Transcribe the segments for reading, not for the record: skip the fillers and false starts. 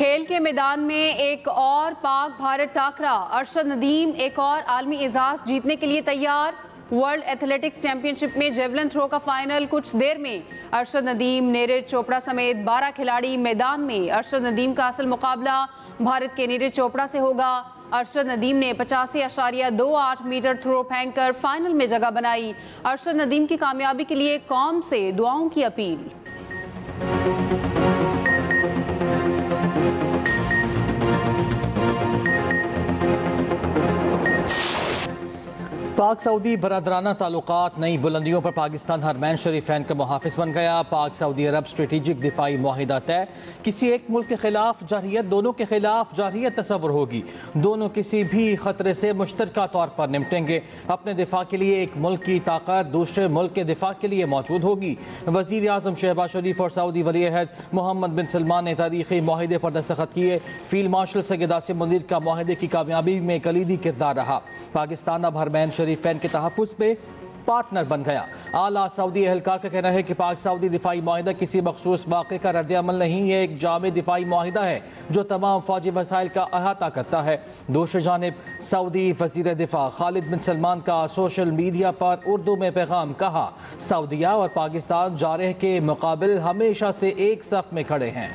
खेल के मैदान में एक और पाक भारत टाकरा। अरशद नदीम एक और आलमी एजाज जीतने के लिए तैयार। वर्ल्ड एथलेटिक्स चैंपियनशिप में जेवलिन थ्रो का फाइनल कुछ देर में। अरशद नदीम, नीरज चोपड़ा समेत 12 खिलाड़ी मैदान में। अरशद नदीम का असल मुकाबला भारत के नीरज चोपड़ा से होगा। अरशद नदीम ने 85.28 मीटर थ्रो फेंककर फाइनल में जगह बनाई। अरशद नदीम की कामयाबी के लिए कौम से दुआओं की अपील। पाक सऊदी बरदराना ताल्लुकात नई बुलंदियों पर। पाकिस्तान हरमैन शरीफैन का मुहाफिज बन गया। पाक सऊदी अरब स्ट्रेटेजिक दिफाई मुआहिदा तय। किसी एक मुल्क के खिलाफ जारहियत, दोनों के खिलाफ जारहियत तस्वर होगी। दोनों किसी भी खतरे से मुश्तरका तौर पर निपटेंगे। अपने दिफा के लिए एक मुल्क की ताकत दूसरे मुल्क के दिफा के लिए मौजूद होगी। वज़ीर आज़म शहबाज शरीफ और सऊदी वली अहद मोहम्मद बिन सलमान ने तारीखी मुआहिदे पर दस्तखत किए। फील्ड मार्शल सैयद आसिम मुनीर का मुआहिदे की कामयाबी में कलीदी किरदार रहा। पाकिस्तान अब हरमैन शरीफैन के तहफ़्फ़ुज़ में पार्टनर बन गया। आला सऊदी एहलकार का कहना है कि पाक सऊदी दिफाई मुआहिदा किसी मखसूस वाक़े का रद्द-ए-अमल नहीं, ये एक जामे दिफाई मुआहिदा है जो तमाम फौजी वसाइल का अहाता करता है। दूसरी जानिब सऊदी वज़ीर दिफा खालिद बिन सलमान का सोशल मीडिया पर उर्दू में पैगाम कहा, सऊदीया और पाकिस्तान जारह के मुकाबिल हमेशा से एक सफ़ में खड़े हैं।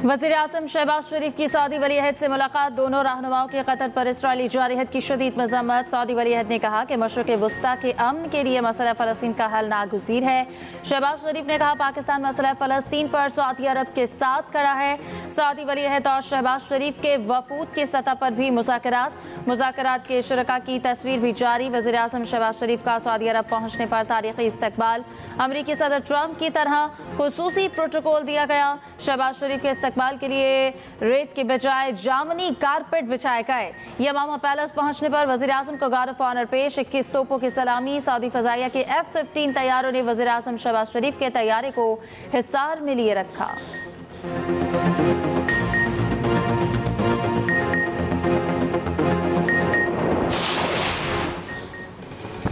वज़ीर आज़म शहबाज शरीफ की सऊदी वली अहद से मुलाकात। दोनों रहनुमाओं की कतर पर इसराइली जारहियत की शदीद मज़म्मत। सऊदी वली अहद ने कहा कि मशरिक़ वुस्ता के अमन के लिए मसला फ़लस्तीन का हल नागुज़ीर है। शहबाज शरीफ ने कहा पाकिस्तान मसला फ़लस्तीन पर सऊदी अरब के साथ खड़ा है। सऊदी वली अहद और शहबाज शरीफ के वफूद के सतह पर भी मुज़ाकरात के शुरका की तस्वीर भी जारी। वज़ीर आज़म शहबाज शरीफ का सऊदी अरब पहुँचने पर तारीख़ी इस्तकबाल। अमरीकी सदर ट्रंप की तरह खुसूसी प्रोटोकॉल दिया गया। शहबाज शरीफ के इस्तकबाल के लिए रेत के बजाय जामनी कारपेट बिछाए गए। यमामा पैलेस पहुंचने पर वज़ीर आज़म को गार्ड ऑफ ऑनर पेश। 21 तोपों की सलामी। सऊदी फ़ज़ाइया के F-15 तैयारों ने वज़ीर आज़म शहबाज शरीफ के तैयारे को हिसार में लिए रखा।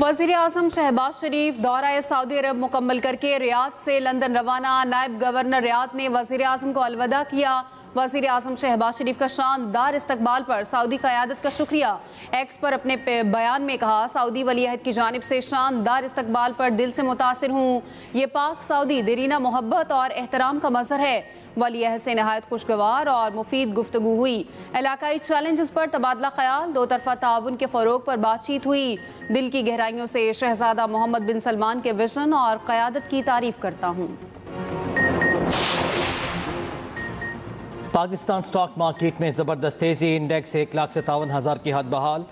वज़ीर आज़म शहबाज शरीफ दौरा सऊदी अरब मुकम्मल करके रियाद से लंदन रवाना। नायब गवर्नर रियाद ने वज़ीर आज़म को अलविदा किया। वज़ीर आज़म शहबाज शरीफ का शानदार इस्तकबाल पर सऊदी क़यादत का शुक्रिया। एक्स पर अपने बयान में कहा, सऊदी वली अहद की जानिब से शानदार इस्तकबाल पर दिल से मुतासिर हूँ। ये पाक सऊदी देरीना मोहब्बत और एहतराम का मज़हर है। वली अहद से नहायत खुशगवार और मुफीद गुफ्तगू हुई। इलाकाई चैलेंजेस पर तबादला ख्याल, दो तरफा ताउन के फ़रोग पर बातचीत हुई। दिल की गहराइयों से शहजादा मोहम्मद बिन सलमान के विजन और क़यादत की तारीफ करता हूँ। पाकिस्तान स्टॉक मार्केट में ज़बरदस्त तेज़ी। इंडेक्स 1,57,000 की हद बहाल।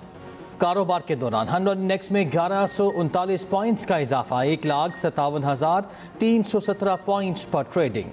कारोबार के दौरान 100 इंडेक्स में 1139 पॉइंट्स का इजाफा। 1,57,317 पॉइंट्स पर ट्रेडिंग।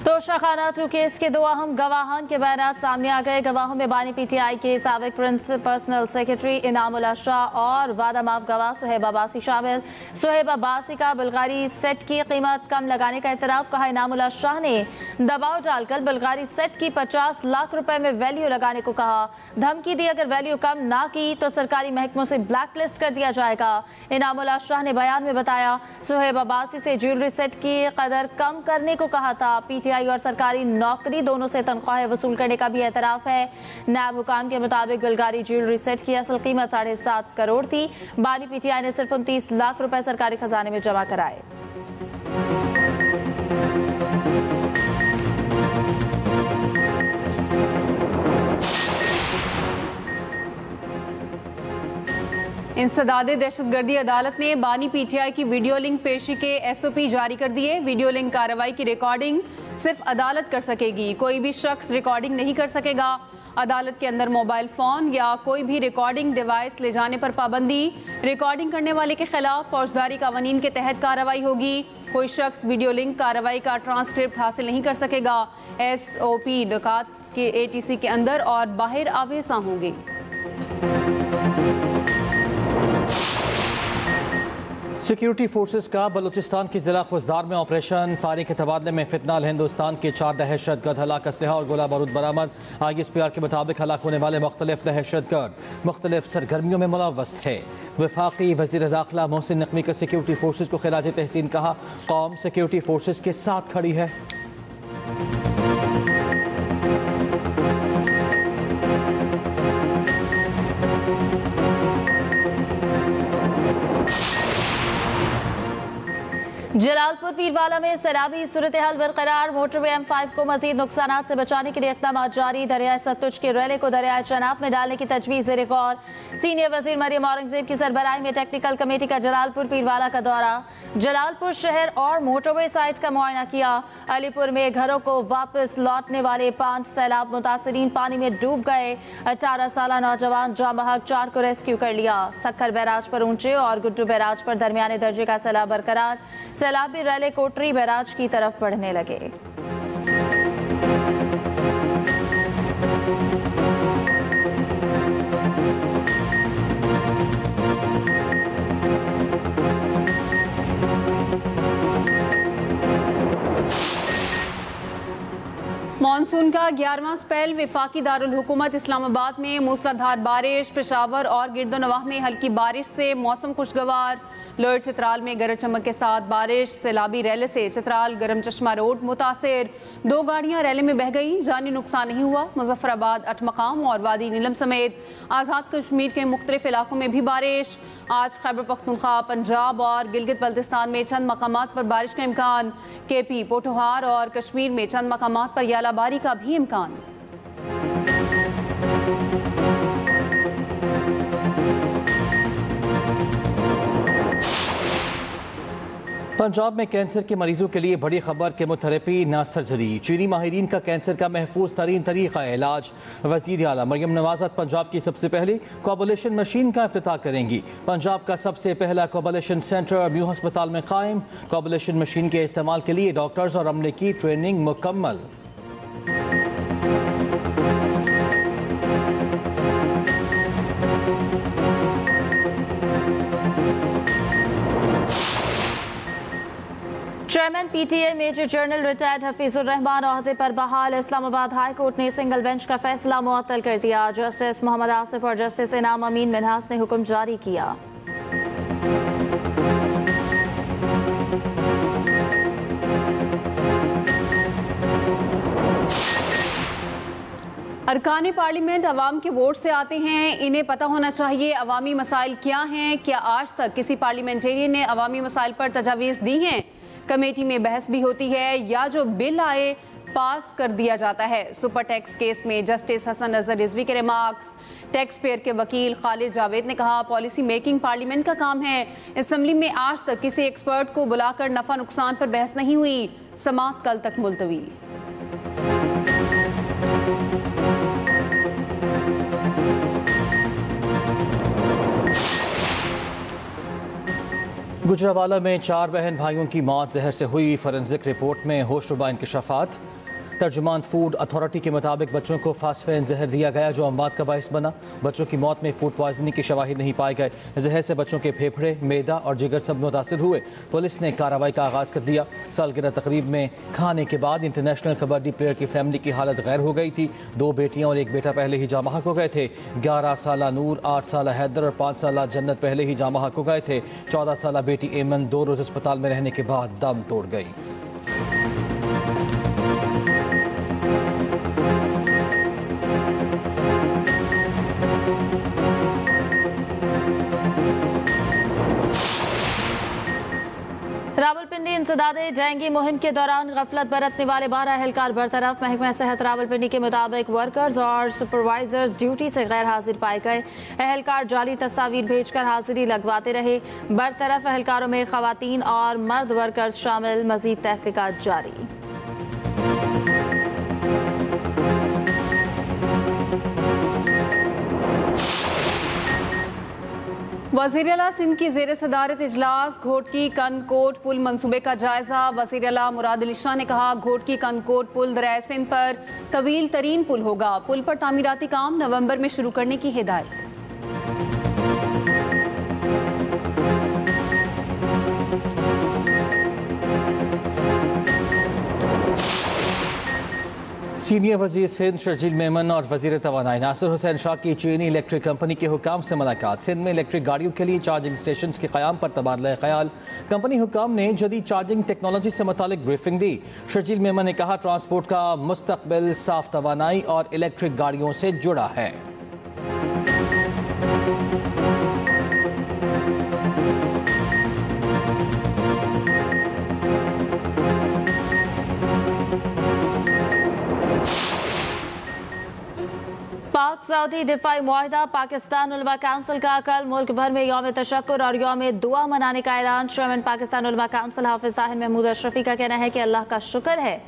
तोशाखाना 2 केस के 2 अहम गवाहान के बयान सामने आ गए। गवाहों में बानी PTI के साबिक पर्सनल सेक्रेटरी इनामुल अशरा और वादा माफ गवाह सुहेब अब्बासी शामिल। सुहेब अब्बासी का बुल्गारी सेट की कीमत कम लगाने का एतराफ़। कहा इनामुल अशरा ने दबाव डालकर बुल्गारी सेट की 50 लाख रुपए में वैल्यू लगाने को कहा। धमकी दी अगर वैल्यू कम ना की तो सरकारी महकमों से ब्लैक लिस्ट कर दिया जाएगा। इनामुल अशरा ने बयान में बताया सुहेब अब्बासी से ज्वेलरी सेट की कदर कम करने को कहा था। PTI और सरकारी नौकरी दोनों से तनख्वाहें वसूल करने का भी एतराफ़ है। नायब हुकाम के मुताबिक बुल्गारी ज्वेलरी सेट की असल कीमत 7.5 करोड़ थी। बानी PTI ने सिर्फ 29 लाख रुपए सरकारी खजाने में जमा कराए। इंसदादे दहशतगर्दी अदालत ने बानी PTI की वीडियो लिंक पेशी के SOP जारी कर दिए। वीडियो लिंक कार्रवाई की रिकॉर्डिंग सिर्फ अदालत कर सकेगी, कोई भी शख्स रिकॉर्डिंग नहीं कर सकेगा। अदालत के अंदर मोबाइल फ़ोन या कोई भी रिकॉर्डिंग डिवाइस ले जाने पर पाबंदी। रिकॉर्डिंग करने वाले के खिलाफ फौजदारी कानून के तहत कार्रवाई होगी। कोई शख्स वीडियो लिंक कार्रवाई का ट्रांसक्रिप्ट हासिल नहीं कर सकेगा। SOP निकात के ATC के अंदर और बाहर आवेसा होंगे। सिक्योरिटी फोर्सेस का बलूचिस्तान की जिला खुजदार में ऑपरेशन, फायरिंग के तबादले में फितनाल हिंदुस्तान के 4 दहशतगर्द हलाक, असलहा और गोला बारूद बरामद। ISPR के मुताबिक हलाक होने वाले मुख्तलिफ दहशतगर्द मुख्तलिफ सरगर्मियों में मुलव्वस थे। वफाकी वज़ीर दाखिला मोहसिन नकवी का सिक्योरिटी फोर्सेस को खिराज तहसीन कहा, कौम सिक्योरिटी फोर्सेस के साथ खड़ी है। जलालपुर पीरवाला में सैलाबी सूरत हाल बरकरार, मोटरवे M5 को मजीद नुकसान से बचाने के लिए इक़दाम जारी। दरियाए सतलुज के रैले को दरियाए चनाब में डालने की तजवीज़ ज़ेर गौर। सीनियर वजीर मरियम औरंगजेब की सरबराही में टेक्निकल कमेटी का जलालपुर पीरवाला का दौरा, जलालपुर शहर और मोटरवे साइट का मुआयना किया। अलीपुर में घरों को वापस लौटने वाले 5 सैलाब मुतासरीन पानी में डूब गए। 18 साल नौजवान जाँ बहक 4 को रेस्क्यू कर लिया। सक्खर बैराज पर ऊंचे और गुड्डू बैराज पर दरमियाने दर्जे का सैलाब बरकरार। सैलाबी रैले कोटरी बैराज की तरफ बढ़ने लगे। मानसून का 11वां स्पेल, वफाकी दारुल हुकूमत इस्लामाबाद में मूसलाधार बारिश, पेशावर और गिरदोनवाह में हल्की बारिश से मौसम खुशगवार। लोअर चित्राल में गरज चमक के साथ बारिश, सैलाबी रैले से चित्राल गरम चश्मा रोड मुतासिर, 2 गाड़ियां रैले में बह गई, जानी नुकसान नहीं हुआ। मुजफ्फराबाद, अटमकाम और वादी नीलम समेत आज़ाद कश्मीर के मुख्तलिफ इलाकों में भी बारिश। आज खैबर पख्तूनख्वा, पंजाब और गिलगित बल्तिस्तान में चंद मकामात पर बारिश का इम्कान। KP, पोठोहार और कश्मीर में चंद मकामात पर यालाबारी का भी इम्कान। पंजाब में कैंसर के मरीजों के लिए बड़ी खबर, केमोथेरेपी न सर्जरी। चीनी माहिरीन का कैंसर का महफूज तरीन तरीका इलाज। वज़ीर आला मरियम नवाज़ पंजाब की सबसे पहली कोआगुलेशन मशीन का इफ्तिताह करेंगी। पंजाब का सबसे पहला कोआगुलेशन सेंटर न्यू अस्पताल में कायम। कोआगुलेशन मशीन के इस्तेमाल के लिए डॉक्टर्स और अमले की ट्रेनिंग मुकम्मल। Chairman PTA major general retired Hafeezur Rehman ओहदे पर बहाल। इस्लामाबाद हाई कोर्ट ने सिंगल बेंच का फैसला मुअत्तल कर दिया। जस्टिस मोहम्मद आसिफ और जस्टिस इनाम अमीन मिन्हास ने हुक्म जारी किया। अरकान पार्लियामेंट अवाम के वोट से आते हैं, इन्हें पता होना चाहिए अवामी मसाइल क्या हैं। क्या आज तक किसी पार्लियामेंटेरियन ने अवामी मसाइल पर तजावीज़ दी हैं? कमेटी में बहस भी होती है या जो बिल आए पास कर दिया जाता है। सुपर टैक्स केस में जस्टिस हसन अजहर रिजवी के रिमार्क्स। टैक्स पेयर के वकील खालिद जावेद ने कहा, पॉलिसी मेकिंग पार्लियामेंट का काम है। असेंबली में आज तक किसी एक्सपर्ट को बुलाकर नफा नुकसान पर बहस नहीं हुई। समाअत कल तक मुलतवी। गुजरावाला में 4 बहन भाइयों की मौत जहर से हुई। फॉरेंसिक रिपोर्ट में होशरुबा इंकशाफात। तर्जुमान फूड अथॉरिटी के मुताबिक बच्चों को फास्फेन जहर दिया गया जो अमवात का बायस बना। बच्चों की मौत में फूड पॉइजनिंग के शवाहिद नहीं पाए गए। जहर से बच्चों के फेफड़े, मैदा और जिगर सब मुतासिर हुए। पुलिस ने कार्रवाई का आगाज़ कर दिया। सालगिरह तकरीब में खाने के बाद इंटरनेशनल कबड्डी प्लेयर की फैमिली की हालत गैर हो गई थी। 2 बेटियां और 1 बेटा पहले ही जाँ बहक हो गए थे। 11 साल नूर, 8 साल हैदर और 5 साल जन्नत पहले ही जाँ बहक हो गए थे। 14 साल बेटी एमन 2 रोज़ अस्पताल में रहने के बाद दम तोड़ गई। रावलपिंडी इंसदादे डेंगू मुहिम के दौरान गफलत बरतने वाले 12 एहलकार बरतरफ। महकमा सेहत रावलपिंडी के मुताबिक वर्कर्स और सुपरवाइजर्स ड्यूटी से गैर हाजिर पाए गए। एहलकार जाली तस्वीर भेजकर हाजिरी लगवाते रहे। बरतरफ एहलकारों में खवातीन और मर्द वर्कर्स शामिल। मजीद तहकीकात जारी। वज़ीर आला सिंध की ज़ेर सदारत इजलास। घोटकी कनकोट पुल मंसूबे का जायजा। वज़ीर आला मुराद अली शाह ने कहा, घोटकी कनकोट पुल दरियाए सिंध पर तवील तरीन पुल होगा। पुल पर तामीराती काम नवंबर में शुरू करने की हिदायत। सीनियर वजीर सिंध शर्जील मेमन और वजीर तवानाई नासिर हुसैन शाह की चीनी इलेक्ट्रिक कंपनी के हुकाम से मुलाकात। सिंध में इलेक्ट्रिक गाड़ियों के लिए चार्जिंग स्टेशन के क़याम पर तबादला ख्याल। कंपनी हुकाम ने जदीद चार्जिंग टेक्नोलॉजी से मुतालिक ब्रीफिंग दी। शर्जील मेमन ने कहा ट्रांसपोर्ट का मुस्तकबिल साफ तवानाई और इलेक्ट्रिक गाड़ियों से जुड़ा है। पाक सऊदी दिफाई मुआहिदा। पाकिस्तान उलमा काउंसिल का कल मुल्क भर में यौम तशक्कुर और यौम दुआ मनाने का ऐलान। चेयरमैन पाकिस्तान उलमा काउंसिल हाफिज साहिल महमूद अशरफी का कहना है कि अल्लाह का शुक्र है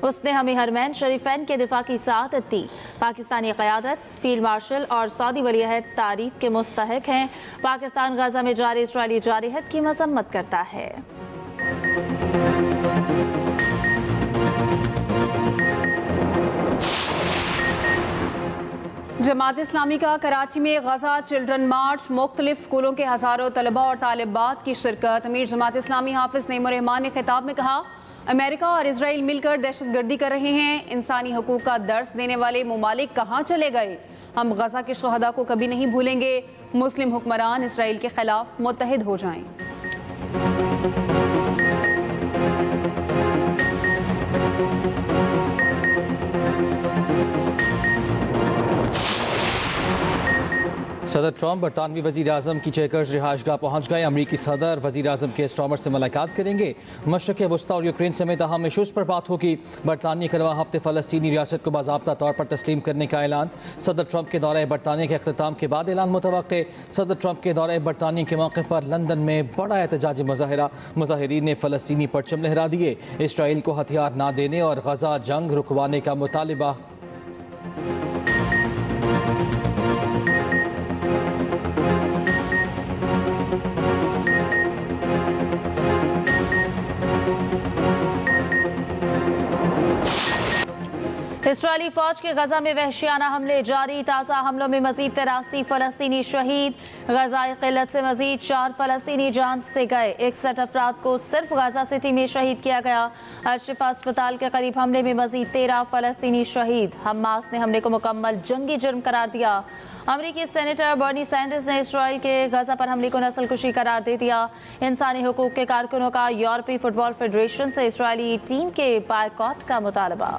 उसने हमें हरमैन शरीफैन के दिफा की सआदत दी। पाकिस्तानी क़यादत, फील्ड मार्शल और सऊदी वलीअहद तारीफ के मुस्तहिक हैं। पाकिस्तान गजा में जारी इसराइली जारहियत की मजम्मत करता है। जमात इस्लामी का कराची में गजा चिल्ड्रन मार्च, मुख्तलिफ स्कूलों के हज़ारों तलबा और तालिबात की शिरकत। अमीर जमात इस्लामी हाफिज नईमुर रहमान ने खिताब में कहा अमेरिका और इसराइल मिलकर दहशतगर्दी कर रहे हैं। इंसानी हकूक़ का दर्स देने वाले ममालिक कहाँ चले गए? हम गजा के शुहदा को कभी नहीं भूलेंगे। मुस्लिम हुक्मरान इसराइल के खिलाफ मुत्तहिद हो जाएं। सदर ट्रंप बरतानवी वज़ीर आज़म की चेकर्स रिहाइशगाह पहुँच गए। अमरीकी सदर वज़ीर आज़म के स्टॉमर से मुलाकात करेंगे। मशरक़ वस्ता और यूक्रेन समेत अहम इशूज़ पर बात होगी। बरतानिया के रवा हफ्ते फ़लस्तीनी रियासत को बाज़ाब्ता तौर पर तस्लीम करने का ऐलान। सदर ट्रंप के दौरे बरतानिया के अख्तिताम के बाद ऐलान मुतवक्के। सदर ट्रंप के दौरे बरतानिया के मौके पर लंदन में बड़ा एहतजाजी मुज़ाहरा। मुज़ाहिरीन ने फ़लस्तीनी परचम लहरा दिए। इसराइल को हथियार ना देने और गजा जंग रुकवाने का मुतालिबा। इसराइली फौज के गजा में वहशियाना हमले जारी। ताज़ा हमलों में मजीद 83 फ़लस्तीनी शहीद। गजाई किल्लत से मजीद 4 फ़लस्तीनी जान से गए। 61 अफराद को सिर्फ गजा सिटी में शहीद किया गया। अल-शिफा अस्पताल के करीब हमले में मजीद 13 फ़लस्तीनी शहीद। हमास ने हमले को मुकम्मल जंगी जुर्म करार दिया। अमरीकी सेनेटर बर्नी सैंडर्स ने इसराइल के गजा पर हमले को नस्लकुशी करार दे दिया। इंसानी हकूक़ के कारकुनों का यूरोपीय फुटबॉल फेडरेशन से इसराइली टीम के बायकॉट का मुतालबा।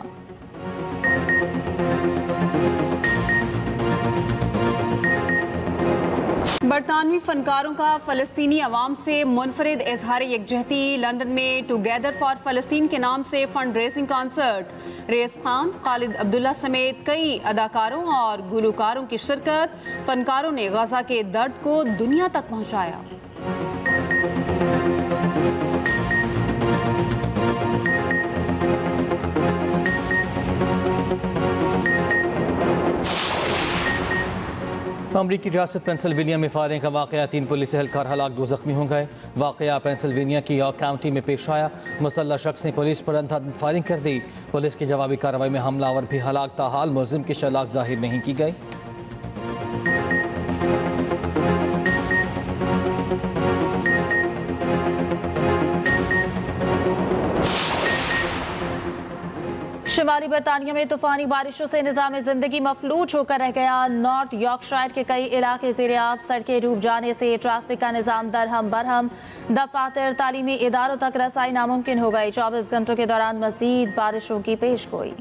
बरतानवी फनकारों का फ़लस्तीनी अवाम से मुनफरिद इजहार यकजहती। लंदन में टुगेदर फॉर फ़लस्तीन के नाम से फंड रेजिंग कॉन्सर्ट। रेस खान, खालिद अब्दुल्ला समेत कई अदाकारों और गुलकारों की शिरकत। फनकारों ने गजा के दर्द को दुनिया तक पहुँचाया। अमरीकी रियासत पेंसिल्वेनिया में फायरिंग का वाक़या, 3 पुलिस एहलकार हलाक, 2 जख्मी हो गए। वाक़या पेंसिल्वेनिया की यॉर्क काउंटी में पेश आया। मुसल्लह शख्स ने पुलिस पर अंधाधुंध फायरिंग कर दी। पुलिस की जवाबी कार्रवाई में हमलावर भी हलाक। ताहाल मुलजिम की शनाख्त जाहिर नहीं की गई। शिमाली बरतानिया में तूफानी बारिशों से निज़ाम ज़िंदगी मफलूज होकर रह गया। नॉर्थ यॉर्कशायर के कई इलाके ज़ेर-ए-आब, सड़कें डूब जाने से ट्रैफिक का निज़ाम दरहम बरहम। दफातर, तालीमी इदारों तक रसाई नामुमकिन हो गई। 24 घंटों के दौरान मज़ीद बारिशों की पेशगोई।